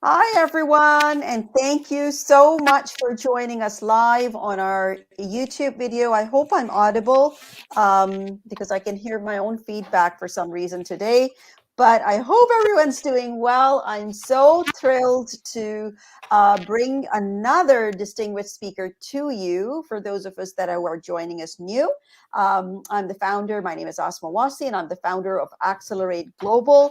Hi, everyone, and thank you so much for joining us live on our YouTube video. I hope I'm audible because I can hear my own feedback for some reason today, but I hope everyone's doing well. I'm so thrilled to bring another distinguished speaker to you for those of us that are joining us new. I'm the founder, my name is Asma Wasi, and I'm the founder of Accelerate Global.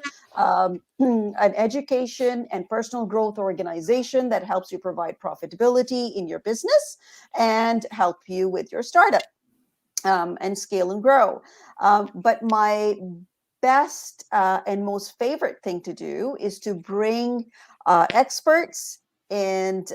An education and personal growth organization that helps you provide profitability in your business and help you with your startup and scale and grow. But my best and most favorite thing to do is to bring experts and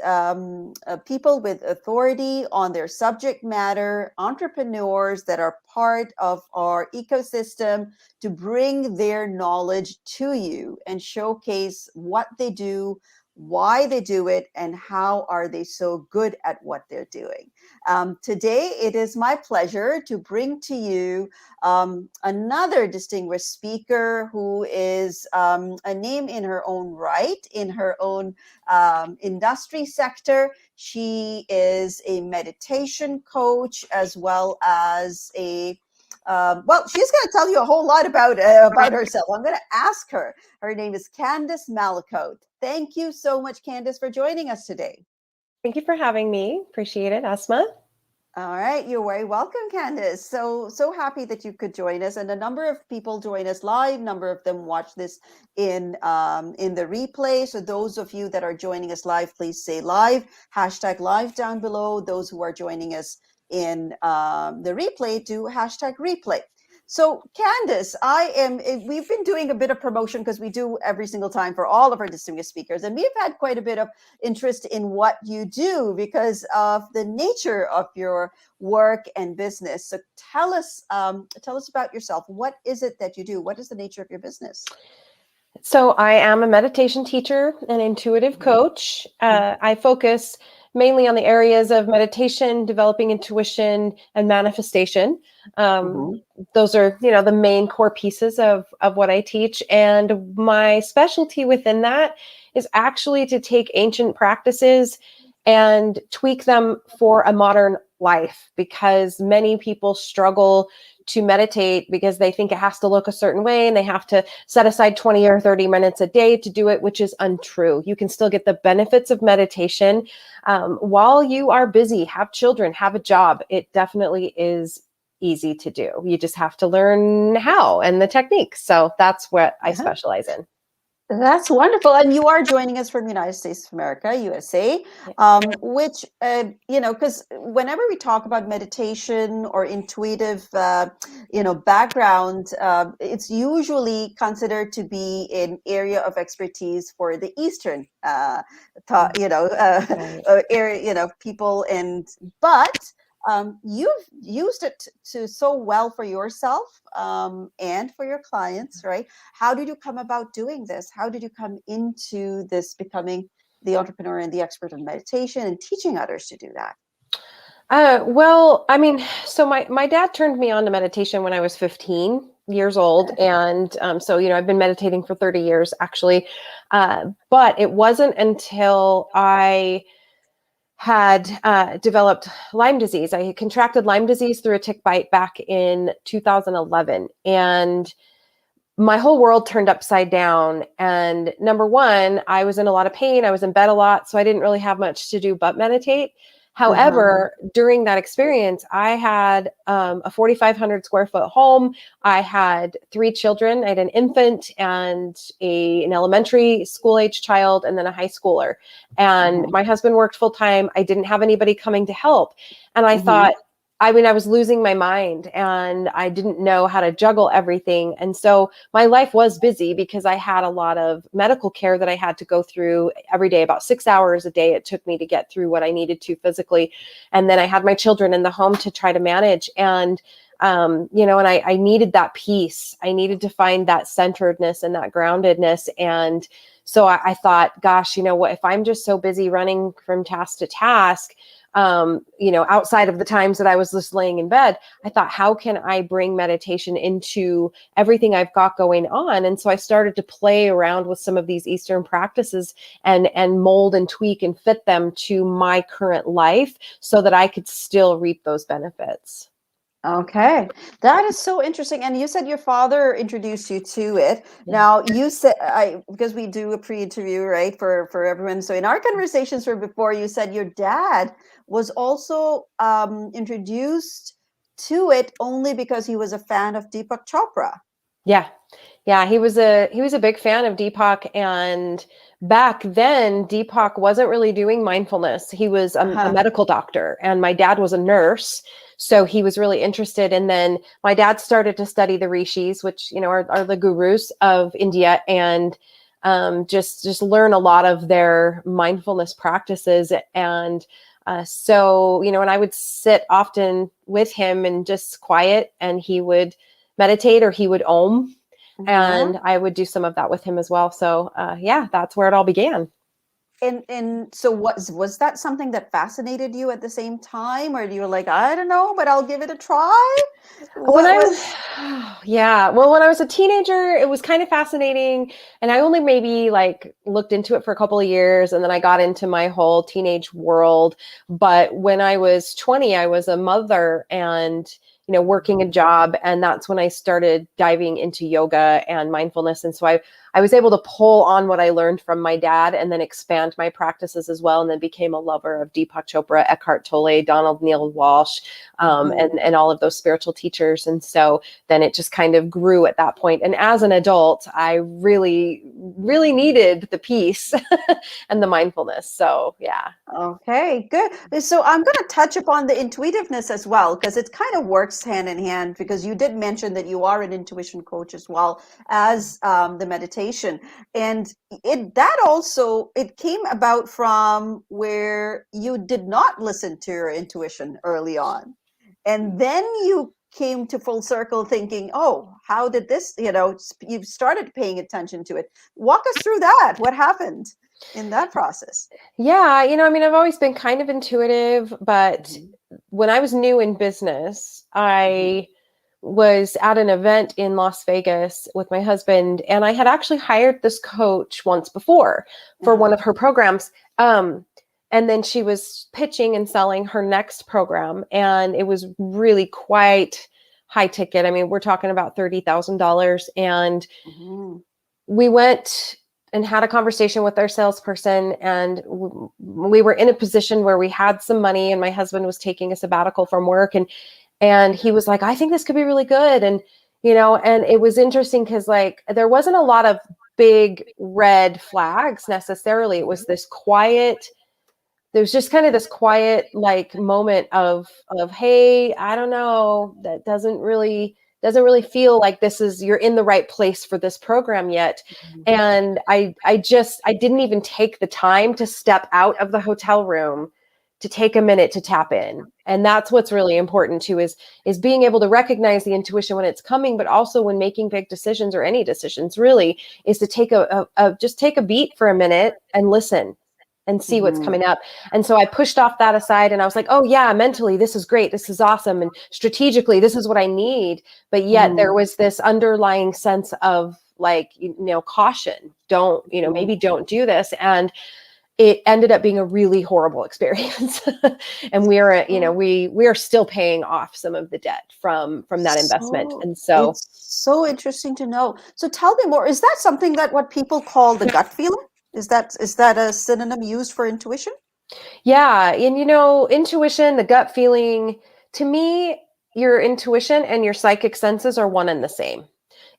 people with authority on their subject matter, entrepreneurs that are part of our ecosystem, to bring their knowledge to you and showcase what they do, why they do it, and how are they so good at what they're doing. Today, it is my pleasure to bring to you another distinguished speaker who is a name in her own right, in her own industry sector. She is a meditation coach as well as a well, she's going to tell you a whole lot about herself. I'm going to ask her. Her name is Candice Mallicoat. Thank you so much, Candice, for joining us today. Thank you for having me. Appreciate it, Asma. All right, you're very welcome, Candice. So happy that you could join us, and a number of people join us live. Number of them watch this in the replay. So those of you that are joining us live, please say live, #live down below. Those who are joining us in the replay, do #replay. So Candice, we've been doing a bit of promotion because we do every single time for all of our distinguished speakers. And we've had quite a bit of interest in what you do because of the nature of your work and business. So tell us about yourself. What is it that you do? What is the nature of your business? So I am a meditation teacher and intuitive coach. I focus mainly on the areas of meditation, developing intuition, and manifestation. Those are, the main core pieces of what I teach. And my specialty within that is actually to take ancient practices and tweak them for a modern life, because many people struggle to meditate because they think it has to look a certain way and they have to set aside 20 or 30 minutes a day to do it, which is untrue. You can still get the benefits of meditation while you are busy, have children, have a job. It definitely is easy to do. You just have to learn how and the techniques. So that's what I specialize in. That's wonderful. And you are joining us from the United States of America, USA, which, because whenever we talk about meditation or intuitive, background, it's usually considered to be an area of expertise for the Eastern, area, people. But you've used it so well for yourself and for your clients, right? How did you come about doing this? How did you come into this, becoming the entrepreneur and the expert of meditation and teaching others to do that? So my dad turned me on to meditation when I was 15 years old. And I've been meditating for 30 years, actually. But it wasn't until I had developed Lyme disease. I had contracted Lyme disease through a tick bite back in 2011. And my whole world turned upside down. And number one, I was in a lot of pain. I was in bed a lot. So I didn't really have much to do but meditate. However, during that experience, I had a 4,500 square foot home. I had 3 children. I had an infant and an elementary school age child, and then a high schooler. And my husband worked full time. I didn't have anybody coming to help. And I thought, I was losing my mind and I didn't know how to juggle everything. And so my life was busy because I had a lot of medical care that I had to go through every day, about 6 hours a day. It took me to get through what I needed to physically. And then I had my children in the home to try to manage. And I needed that peace. I needed to find that centeredness and that groundedness. And so I thought, gosh, if I'm just so busy running from task to task, outside of the times that I was just laying in bed, I thought, how can I bring meditation into everything I've got going on? And so I started to play around with some of these Eastern practices and mold and tweak and fit them to my current life so that I could still reap those benefits. Okay, that is so interesting. And you said your father introduced you to it. Yeah. Now you said, because we do a pre-interview, right, for everyone. So in our conversations from before, you said your dad was also introduced to it only because he was a fan of Deepak Chopra. Yeah. Yeah, he was a big fan of Deepak, and back then Deepak wasn't really doing mindfulness. He was a medical doctor, and my dad was a nurse, so he was really interested. And then my dad started to study the rishis, which are the gurus of India, and just learn a lot of their mindfulness practices. And so and I would sit often with him and just quiet, and he would meditate or he would om. And I would do some of that with him as well. So that's where it all began. And so was that something that fascinated you at the same time, or you were like, I don't know, but I'll give it a try? When I was a teenager, it was kind of fascinating. And I only maybe looked into it for a couple of years, and then I got into my whole teenage world. But when I was 20, I was a mother and working a job. And that's when I started diving into yoga and mindfulness. And so I was able to pull on what I learned from my dad and then expand my practices as well. And then became a lover of Deepak Chopra, Eckhart Tolle, Donald Neil Walsh, and all of those spiritual teachers. And so then it just kind of grew at that point. And as an adult, I really, really needed the peace and the mindfulness. So yeah. Okay, good. So I'm going to touch upon the intuitiveness as well, because it kind of works hand in hand, because you did mention that you are an intuition coach as well as the meditation. And it came about from where you did not listen to your intuition early on. And then you came to full circle thinking, oh, how did this, you started paying attention to it. Walk us through that. What happened in that process? Yeah, I've always been kind of intuitive, but when I was new in business, I was at an event in Las Vegas with my husband, and I had actually hired this coach once before for one of her programs. And then she was pitching and selling her next program, and it was really quite high ticket. I mean, we're talking about $30,000. And we went and had a conversation with our salesperson, and we were in a position where we had some money, and my husband was taking a sabbatical from work, and he was like, I think this could be really good. And and it was interesting because there wasn't a lot of big red flags necessarily. It was this quiet, there was just kind of this quiet moment of hey, I don't know, that doesn't really feel like you're in the right place for this program yet. And I didn't even take the time to step out of the hotel room to take a minute to tap in. And that's what's really important too, is being able to recognize the intuition when it's coming, but also when making big decisions, or any decisions really, is to take just take a beat for a minute and listen and see what's coming up. And so I pushed off that aside, and I was like, oh yeah, mentally, this is great. This is awesome. And strategically, this is what I need. But yet there was this underlying sense of caution. Don't, maybe don't do this. And it ended up being a really horrible experience. And we are, we are still paying off some of the debt from that investment. And so it's so interesting to know. So tell me more. Is that something that what people call the gut feeling? Is that a synonym used for intuition? Yeah. And, intuition, the gut feeling, to me, your intuition and your psychic senses are one and the same.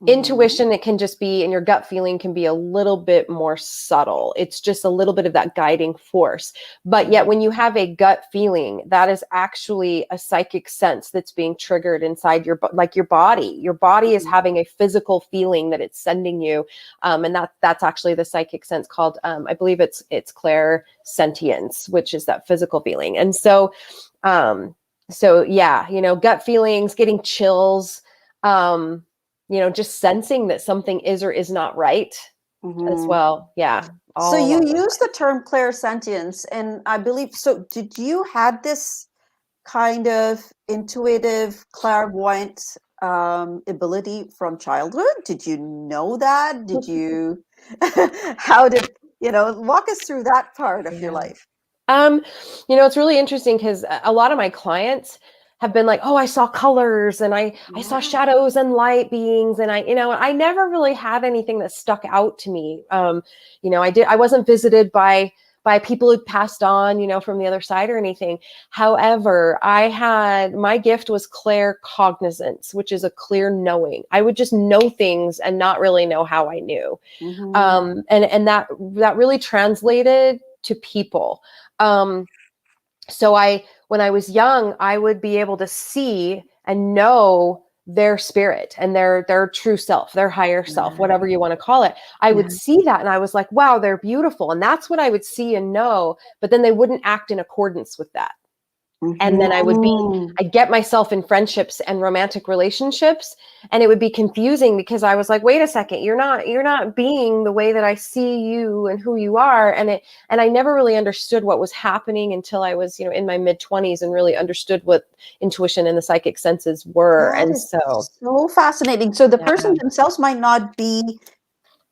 Intuition, it can just be, and your gut feeling can be a little bit more subtle. It's just a little bit of that guiding force. But yet when you have a gut feeling, that is actually a psychic sense that's being triggered inside your body. Your body is having a physical feeling that it's sending you. And that's actually the psychic sense called, I believe it's clairsentience, which is that physical feeling. And so yeah, gut feelings, getting chills, just sensing that something is or is not right as well. Yeah. So all you along those use the lines. term clairsentience, and I believe, so did you had this kind of intuitive, clairvoyant ability from childhood? Did you know that? Did you, how did, walk us through that part of your Yeah. life? Um, it's really interesting because a lot of my clients have been like, oh, I saw colors and I saw Yeah. shadows and light beings. And I never really had anything that stuck out to me. I wasn't visited by people who passed on, from the other side or anything. However, my gift was claircognizance, which is a clear knowing. I would just know things and not really know how I knew. Mm-hmm. And that really translated to people. Um, when I was young, I would be able to see and know their spirit and their true self, their higher self, Yeah. whatever you want to call it. I would Yeah. see that and I was like, wow, they're beautiful. And that's what I would see and know, but then they wouldn't act in accordance with that. And then Mm-hmm. I'd get myself in friendships and romantic relationships, and it would be confusing because I was like, wait a second, you're not being the way that I see you and who you are. And I never really understood what was happening until I was, in my mid-20s and really understood what intuition and the psychic senses were. That And is so, so fascinating. So the yeah, person themselves might not be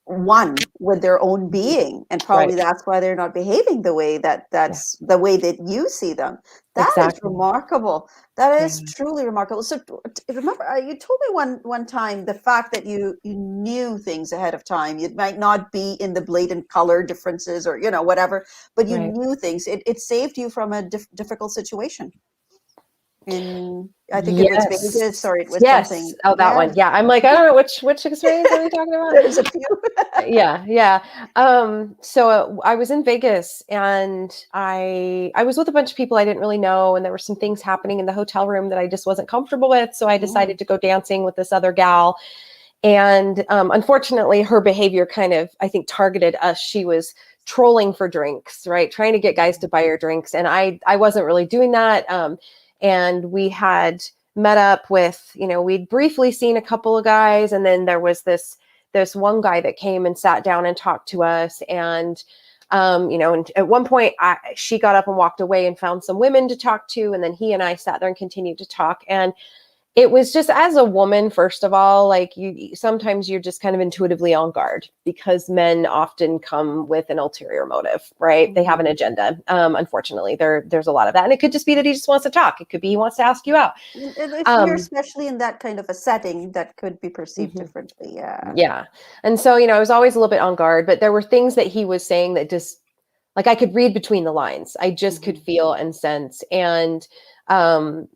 one with their own being, and right. probably that's why they're not behaving the way Yeah, that's the way that you see them. That is exactly. remarkable. That Yeah. is truly remarkable. So remember, you told me one time the fact that you knew things ahead of time. It might not be in the blatant color differences or whatever, but you Right. knew things. It saved you from a difficult situation. And I think it was Yes. Vegas, or it was Yes. something. Oh, that Yeah, one. Yeah. I'm like, I don't know which experience are we talking about? there's a few. Yeah. So I was in Vegas and I was with a bunch of people I didn't really know, and there were some things happening in the hotel room that I just wasn't comfortable with. So I Mm, decided to go dancing with this other gal. And unfortunately, her behavior kind of, I think, targeted us. She was trolling for drinks, right? Trying to get guys to buy her drinks. And I wasn't really doing that. And we had met up with, we'd briefly seen a couple of guys. And then there was this one guy that came and sat down and talked to us. And at one point she got up and walked away and found some women to talk to. And then he and I sat there and continued to talk. And it was just, as a woman, first of all, like sometimes you're just kind of intuitively on guard because men often come with an ulterior motive, right? They have an mhm. agenda. Unfortunately, there's a lot of that. And it could just be that he just wants to talk. It could be he wants to ask you out. And if you're Um, especially in that kind of a setting, that could be perceived mhm. differently. Yeah. Yeah. And so, I was always a little bit on guard, but there were things that he was saying that just, like, I could read between the lines. I just could Mhm. feel and sense. And, um,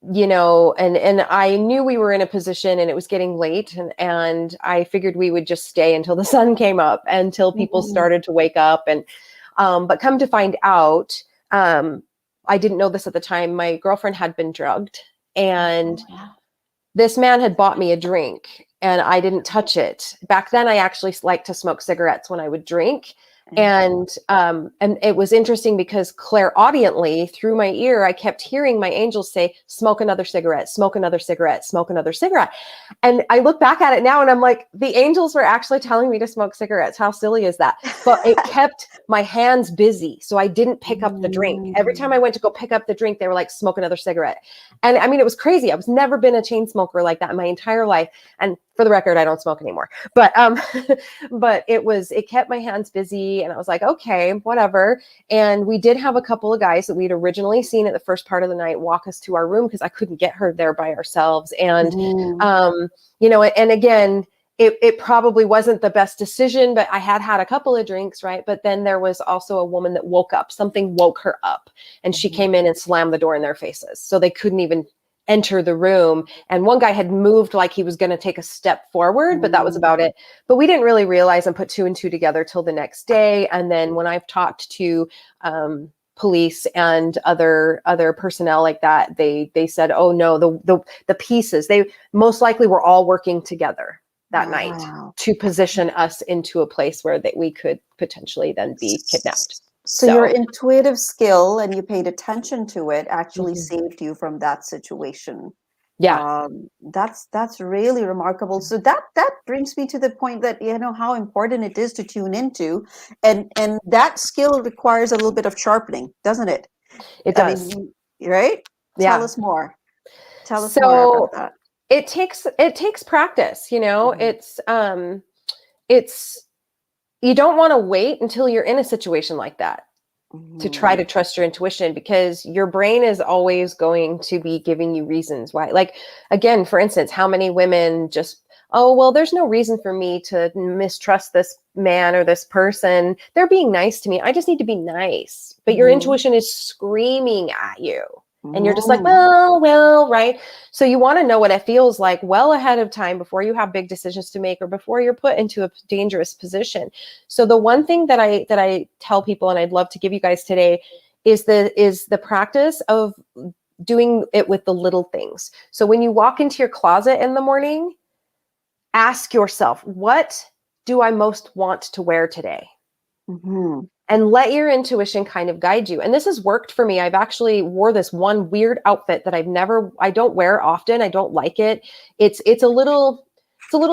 and I knew we were in a position and it was getting late, and I figured we would just stay until the sun came up, until people Mhm. started to wake up. And, but come to find out, I didn't know this at the time. My girlfriend had been drugged, and Oh, yeah. this man had bought me a drink and I didn't touch it. Back then, I actually liked to smoke cigarettes when I would drink. Yeah. And it was interesting because clairaudiently through my ear, I kept hearing my angels say, smoke another cigarette, smoke another cigarette, smoke another cigarette. And I look back at it now and I'm like, the angels were actually telling me to smoke cigarettes. How silly is that? But it kept my hands busy. So I didn't pick up the drink. Every time I Mm. went to go pick up the drink, they were like, smoke another cigarette. And I mean, it was crazy. I was never been a chain smoker like that in my entire life. And for the record, I don't smoke anymore. But but it kept my hands busy. And I was like, okay, whatever. And we did have a couple of guys that we'd originally seen at the first part of the night walk us to our room because I couldn't get her there by ourselves. And Mhm. and again, it probably wasn't the best decision, but I had a couple of drinks, right? But then there was also a woman that woke up. Something woke her up, and she Mhm. came in and slammed the door in their faces. So they couldn't even enter the room. And one guy had moved like he was going to take a step forward, but that was Mhm. about it. But we didn't really realize and put two and two together till the next day. And then when I've talked to police and other personnel like that, they said, oh no, the pieces, they most likely were all working together that night Wow. to position us into a place where that we could potentially then be kidnapped. So your So intuitive skill, and you paid attention to it, actually mhm. saved you from that situation. Yeah, That's really remarkable. So that brings me to the point that, how important it is to tune into, and that skill requires a little bit of sharpening, doesn't it? it I mean, does. right? Tell Yeah. us more. Tell us more about So that. it takes practice, Mhm. it's you don't want to wait until you're in a situation like that to try Mhm. to trust your intuition, because your brain is always going to be giving you reasons why. Like, again, for instance, how many women just, oh, well, there's no reason for me to mistrust this man or this person. They're being nice to me. I just need to be nice. But your Mhm. intuition is screaming at you. And you're just like, Mhm. well, right? So you want to know what it feels like well ahead of time, before you have big decisions to make or before you're put into a dangerous position. So the one thing that I tell people, and I'd love to give you guys today, is the practice of doing it with the little things. So when you walk into your closet in the morning, ask yourself, what do I most want to wear today? Mhm. And let your intuition kind of guide you. And this has worked for me. I've actually wore this one weird outfit that I don't wear often. I don't like it. It's a little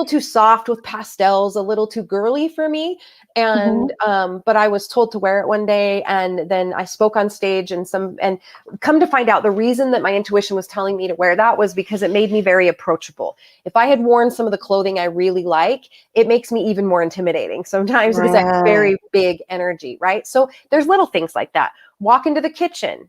too soft with pastels, a little too girly for me. Mhm. And but I was told to wear it one day, and then I spoke on stage, and come to find out, the reason that my intuition was telling me to wear that was because it made me very approachable. If I had worn some of the clothing I really like, it makes me even more intimidating sometimes, because I have Right. very big energy, right? So there's little things like that. Walk into the kitchen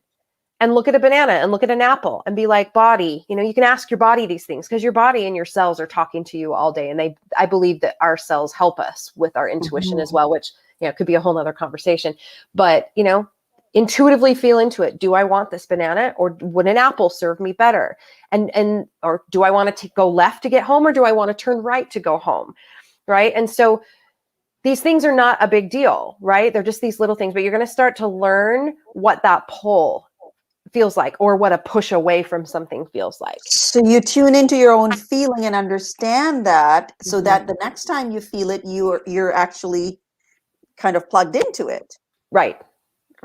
and look at a banana and look at an apple and be like, body, you can ask your body these things, because your body and your cells are talking to you all day. And I believe that our cells help us with our intuition as Mhm. well, which, could be a whole nother conversation. But, intuitively feel into it. Do I want this banana, or would an apple serve me better? Or do I want to go left to get home, or do I want to turn right to go home? Right. And so these things are not a big deal, right? They're just these little things, but you're going to start to learn what that pull feels like, or what a push away from something feels like. So you tune into your own feeling and understand that, so Mhm. that the next time you feel it, you're actually kind of plugged into it. Right.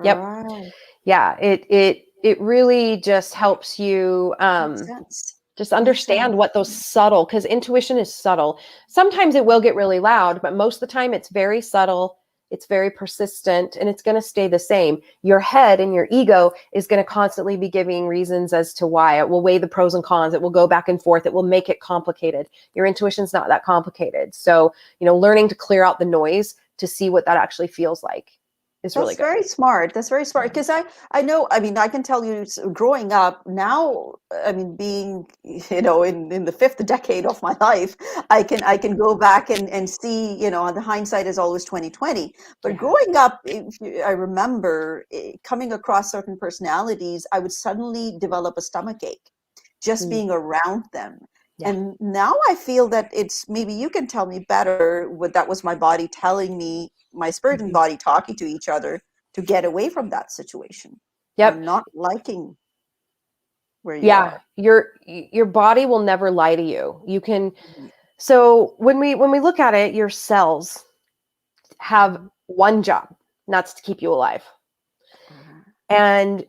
Yep. Right. Yeah. It really just helps you Makes sense. just Makes understand sense. what those subtle, because intuition is subtle. Sometimes it will get really loud, but most of the time it's very subtle. It's very persistent, and it's going to stay the same. Your head and your ego is going to constantly be giving reasons as to why. It will weigh the pros and cons. It will go back and forth. It will make it complicated. Your intuition's not that complicated. So, learning to clear out the noise to see what that actually feels like is really That's good. very smart. That's very smart. Because I know, I mean, I can tell you, growing up now, I mean, being, in the fifth decade of my life, I can go back and see, the hindsight is always 2020. But Yeah. growing up, I remember coming across certain personalities, I would suddenly develop a stomach ache just Mm. being around them. Yeah. And now I feel that it's, maybe you can tell me better, what that was my body telling me, my spirit and Mhm. body talking to each other to get away from that situation, or Yep. not liking where you Yeah. are. Your body will never lie to you. You can. Mhm. So when we look at it, your cells have Mhm. one job, and that's to keep you alive. Uh, And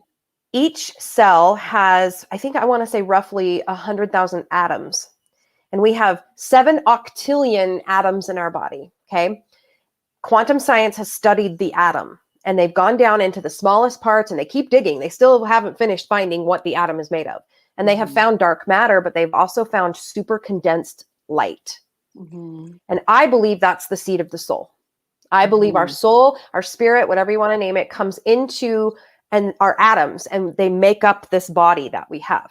each cell has, I think I want to say, roughly 100,000 atoms. And we have 7 octillion atoms in our body. Okay. Quantum science has studied the atom, and they've gone down into the smallest parts, and they keep digging. They still haven't finished finding what the atom is made of. And they have mhm. found dark matter, but they've also found super condensed light. Mhm. And I believe that's the seed of the soul. I believe our Mhm. soul, our spirit, whatever you want to name it, comes into and our atoms, and they make up this body that we have.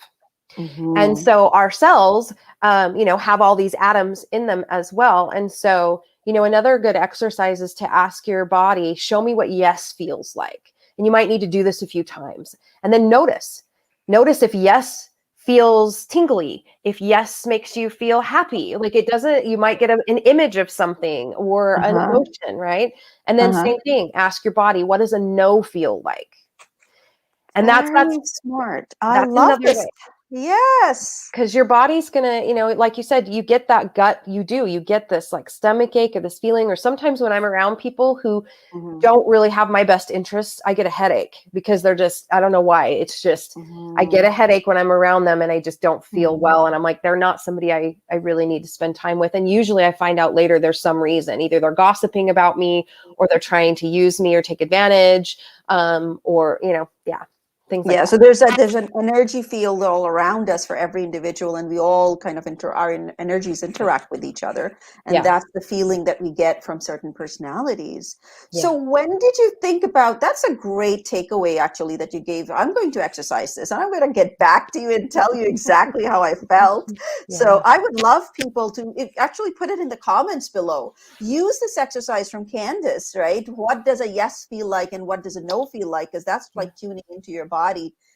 And Mhm. so our cells, have all these atoms in them as well. And so, another good exercise is to ask your body, show me what yes feels like. And you might need to do this a few times. And then notice if yes feels tingly, if yes makes you feel happy. Like, it doesn't, you might get an image of something or an Uh-huh. emotion, right? And then Uh-huh. same thing, ask your body, what does a no feel like? And that's Very smart. I that's love another this. way. Yes. Because your body's gonna, like you said, you get that gut, you get this like stomach ache or this feeling, or sometimes when I'm around people who Hmm. don't really have my best interests, I get a headache because they're just, I don't know why. It's just, I get a Hmm. headache when I'm around them and I just don't feel Hmm. well. And I'm like, they're not somebody I really need to spend time with. And usually I find out later there's some reason. Either they're gossiping about me or they're trying to use me or take advantage. Or, yeah, things like Yeah, that. so there's an energy field all around us for every individual, and we all kind of energies interact with each other, and Yeah. that's the feeling that we get from certain personalities. Yeah. So when did you think about, that's a great takeaway actually that you gave. I'm going to exercise this, and I'm going to get back to you and tell you exactly how I felt. So Yeah. I would love people to actually put it in the comments below. Use this exercise from Candice, right? What does a yes feel like and what does a no feel like? Because that's Yeah. like tuning into your body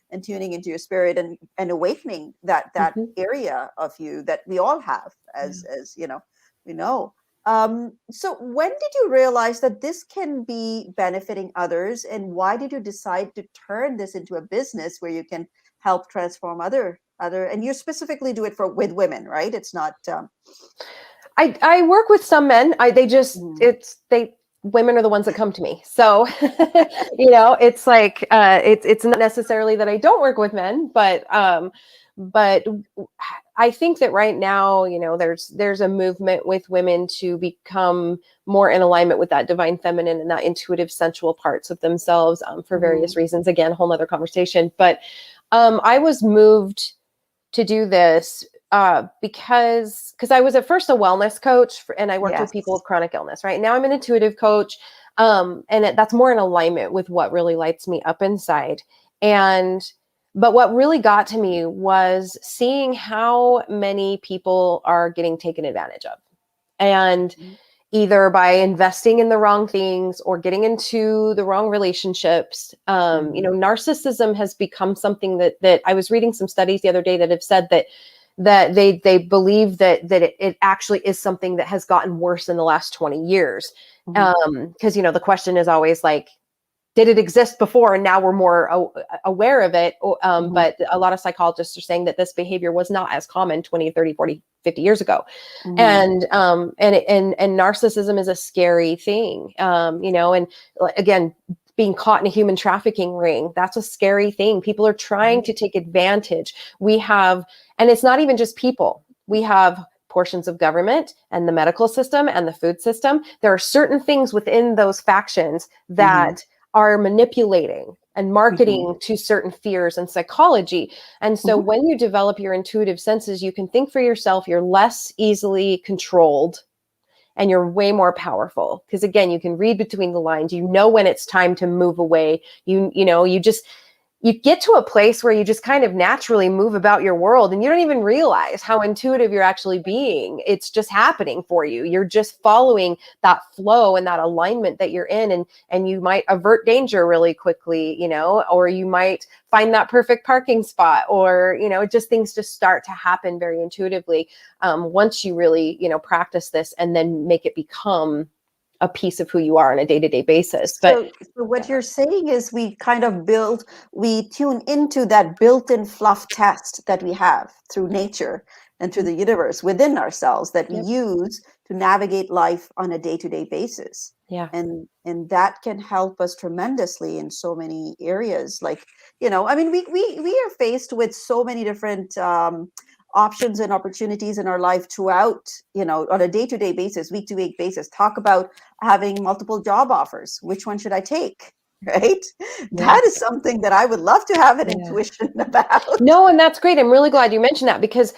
and tuning into your spirit and awakening that Mhm. area of you that we all have, Yeah. as we know. So when did you realize that this can be benefiting others, and why did you decide to turn this into a business where you can help transform other, and you specifically do it for with women, right? It's not I work with some men. They just Mhm. women are the ones that come to me. So it's like it's not necessarily that I don't work with men, but I think that right now, there's a movement with women to become more in alignment with that divine feminine and that intuitive sensual parts of themselves, for various Mhm. reasons. Again, whole nother conversation. But I was moved to do this because I was at first a wellness coach and I worked with people Yes. with chronic illness. Right now, I'm an intuitive coach, and that's more in alignment with what really lights me up inside. And but what really got to me was seeing how many people are getting taken advantage of, and Mhm. either by investing in the wrong things or getting into the wrong relationships. Mhm. Narcissism has become something that I was reading some studies the other day that have said that they believe that it actually is something that has gotten worse in the last 20 years. Mhm. Because the question is always like, did it exist before and now we're more aware of it? Mhm. But a lot of psychologists are saying that this behavior was not as common 20, 30, 40, 50 years ago. Mhm. And narcissism is a scary thing. And again, being caught in a human trafficking ring, that's a scary thing. People are trying to take advantage. And it's not even just people. We have portions of government and the medical system and the food system. There are certain things within those factions Mhm. that are manipulating and Mhm. marketing to certain fears and psychology. And so Mhm. when you develop your intuitive senses, you can think for yourself, you're less easily controlled and you're way more powerful. Because again, you can read between the lines, when it's time to move away. You get to a place where you just kind of naturally move about your world and you don't even realize how intuitive you're actually being. It's just happening for you. You're just following that flow and that alignment that you're in, and you might avert danger really quickly, or you might find that perfect parking spot, or just things just start to happen very intuitively, once you really practice this and then make it become a piece of who you are on a day-to-day basis. But So what yeah. you're saying is we tune into that built-in fluff test that we have through nature and through Mhm. the universe within ourselves that we Yep. use to navigate life on a day-to-day basis. Yeah. And that can help us tremendously in so many areas. Like, I mean, we are faced with so many different options and opportunities in our life throughout, on a day-to-day basis, week-to-week basis. Talk about having multiple job offers. Which one should I take? Right? Yeah. That is something that I would love to have an Yeah. intuition about. No, and that's great. I'm really glad you mentioned that, because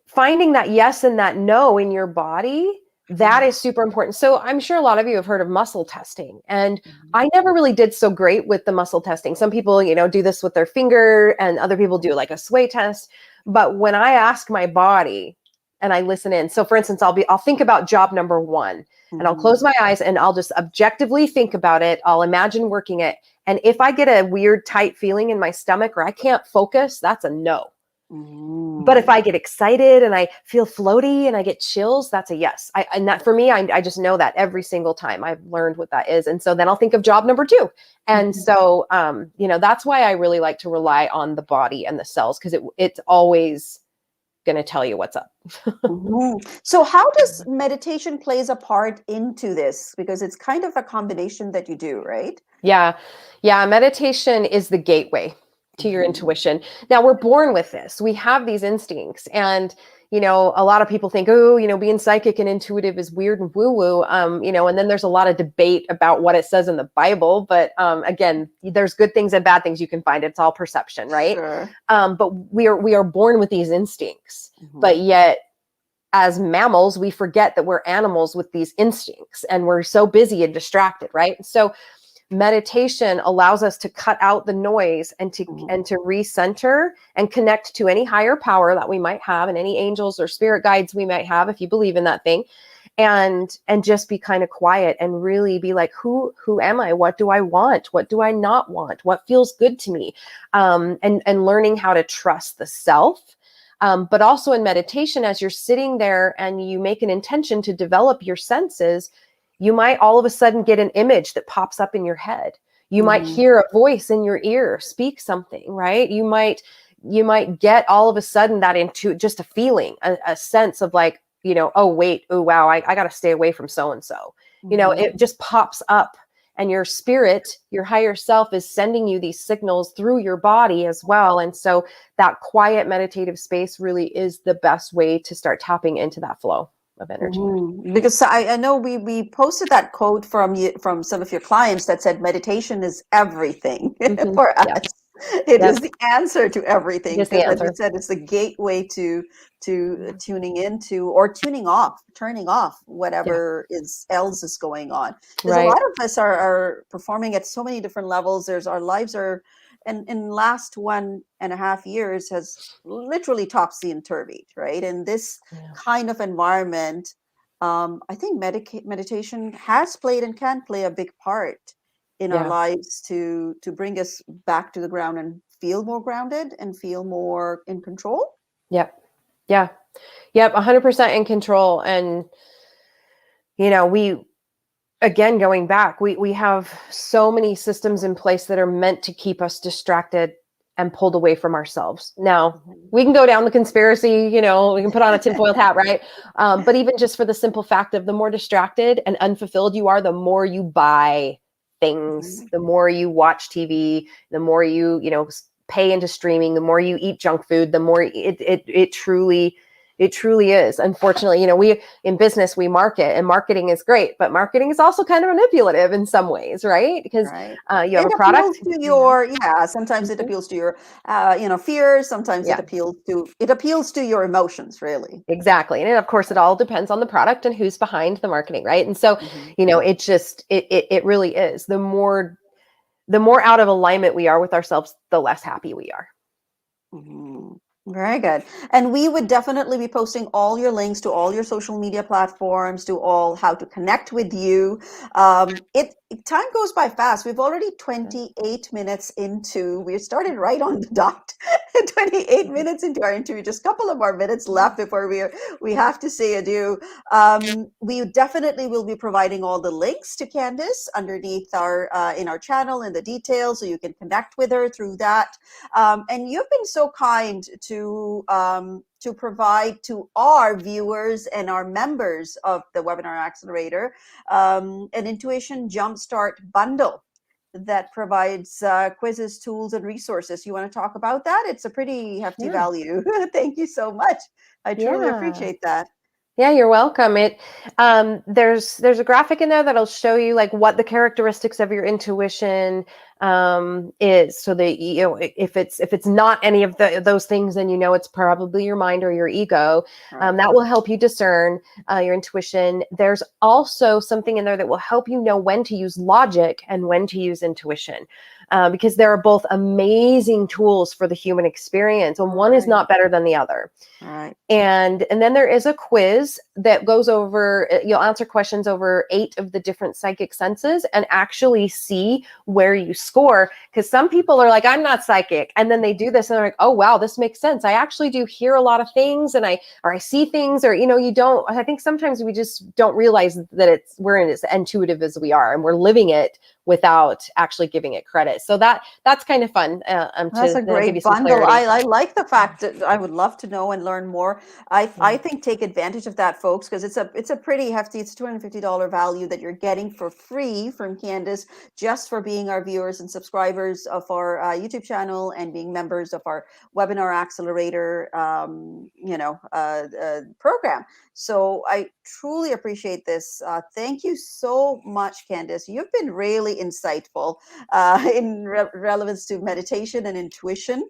finding that yes and that no in your body, that Mhm. is super important. So I'm sure a lot of you have heard of muscle testing, and Mhm. I never really did so great with the muscle testing. Some people, do this with their finger, and other people do like a sway test. But when I ask my body and I listen in, so for instance, I'll think about job number one, and I'll close Mhm. my eyes and I'll just objectively think about it. I'll imagine working it. And if I get a weird tight feeling in my stomach or I can't focus, that's a no. But if I get excited and I feel floaty and I get chills, that's a yes. And that for me, I just know that every single time I've learned what that is. And so then I'll think of job number 2. And so, that's why I really like to rely on the body and the cells, because it's always going to tell you what's up. So how does meditation plays a part into this? Because it's kind of a combination that you do, right? Yeah. Meditation is the gateway to your intuition. Now, we're born with this. We have these instincts. And, a lot of people think, being psychic and intuitive is weird and woo-woo, and then there's a lot of debate about what it says in the Bible. But again, there's good things and bad things you can find. It's all perception, right? Sure. But we are born with these instincts. But yet, as mammals, we forget that we're animals with these instincts, and we're so busy and distracted, right? So meditation allows us to cut out the noise and to recenter and connect to any higher power that we might have, and any angels or spirit guides we might have, if you believe in that thing, and just be kind of quiet and really be like, who am I? What do I want? What do I not want? What feels good to me? And learning how to trust the self. But also in meditation, as you're sitting there and you make an intention to develop your senses, you might all of a sudden get an image that pops up in your head. You might hear a voice in your ear speak something, right? You might get all of a sudden that into just a feeling, a sense of like, oh, wait, oh, wow, I got to stay away from so-and-so. It just pops up, and your spirit, your higher self, is sending you these signals through your body as well. And so that quiet meditative space really is the best way to start tapping into that flow of energy. Because I know we posted that quote from some of your clients that said meditation is everything for us. It is the answer to everything. It's the answer. Like you said, it's the gateway to tuning into or turning off whatever else is going on. Because a lot of us are performing at so many different levels. Our lives are, and in last 1.5 years has literally topsy-turvy, right? And this kind of environment, I think meditation has played and can play a big part in our lives to bring us back to the ground and feel more grounded and feel more in control. Yep. 100% in control. And, again, going back, we have so many systems in place that are meant to keep us distracted and pulled away from ourselves. Now, we can go down the conspiracy, we can put on a tinfoil hat, right? But even just for the simple fact of the more distracted and unfulfilled you are, the more you buy things, the more you watch TV, the more you pay into streaming, the more you eat junk food, the more it truly is. Unfortunately, we in business, we market, and marketing is great, but marketing is also kind of manipulative in some ways, right? Because you have a product. Sometimes it appeals to your fears. Sometimes it appeals to your emotions, really. Exactly. And of course, it all depends on the product and who's behind the marketing, right? And so, it just, it really is. The more out of alignment we are with ourselves, the less happy we are. Very good. And we would definitely be posting all your links to all your social media platforms, to all how to connect with you. Time goes by fast. We've already 28 minutes into, we started right on the dot, 28 minutes into our interview, just a couple of more minutes left before we have to say adieu. We definitely will be providing all the links to Candice underneath in our channel in the details, so you can connect with her through that. And you've been so kind to provide to our viewers and our members of the Webinar Accelerator an Intuition Jumpstart bundle that provides quizzes, tools, and resources. You want to talk about that? It's a pretty hefty value. Thank you so much. I truly appreciate that. Yeah, you're welcome. There's a graphic in there that'll show you like what the characteristics of your intuition is, so that if it's not any of those things, then it's probably your mind or your ego. That will help you discern your intuition. There's also something in there that will help you know when to use logic and when to use intuition, because there are both amazing tools for the human experience, and one is not better than the other. Right. And then there is a quiz quiz that goes over, you'll answer questions over 8 of the different psychic senses and actually see where you score. Because some people are like, I'm not psychic. And then they do this and they're like, oh, wow, this makes sense. I actually do hear a lot of things, and I see things, or, you don't, I think sometimes we just don't realize that we're as intuitive as we are, and we're living it without actually giving it credit. So that's kind of fun. That's a To give you great some bundle. clarity. I like the fact that I would love to know and learn more. I think take advantage of that, folks, because it's a pretty hefty, it's $250 value that you're getting for free from Candice, just for being our viewers and subscribers of our YouTube channel and being members of our webinar accelerator program. So I truly appreciate this. Thank you so much, Candice. You've been really insightful in relevance to meditation and intuition.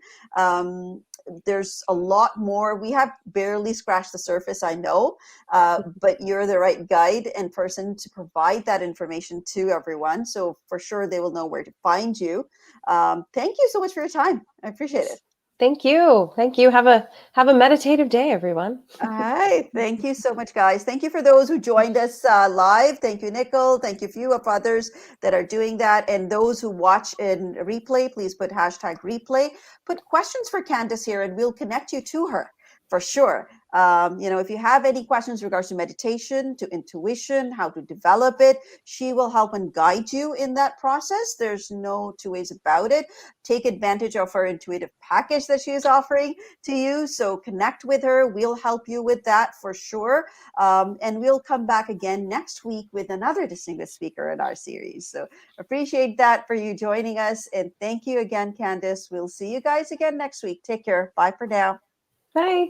There's a lot more. We have barely scratched the surface, I know, but you're the right guide and person to provide that information to everyone. So for sure, they will know where to find you. Thank you so much for your time. I appreciate it. Thank you. Thank you. Have a meditative day, everyone. All right. Thank you so much, guys. Thank you for those who joined us live. Thank you, Nicole. Thank you, a few of others that are doing that. And those who watch in replay, please put #replay. Put questions for Candice here, and we'll connect you to her for sure. If you have any questions in regards to meditation, to intuition, how to develop it, she will help and guide you in that process. There's no two ways about it. Take advantage of her intuitive package that she is offering to you. So connect with her. We'll help you with that for sure. And we'll come back again next week with another distinguished speaker in our series. So appreciate that for you joining us. And thank you again, Candice. We'll see you guys again next week. Take care. Bye for now. Bye.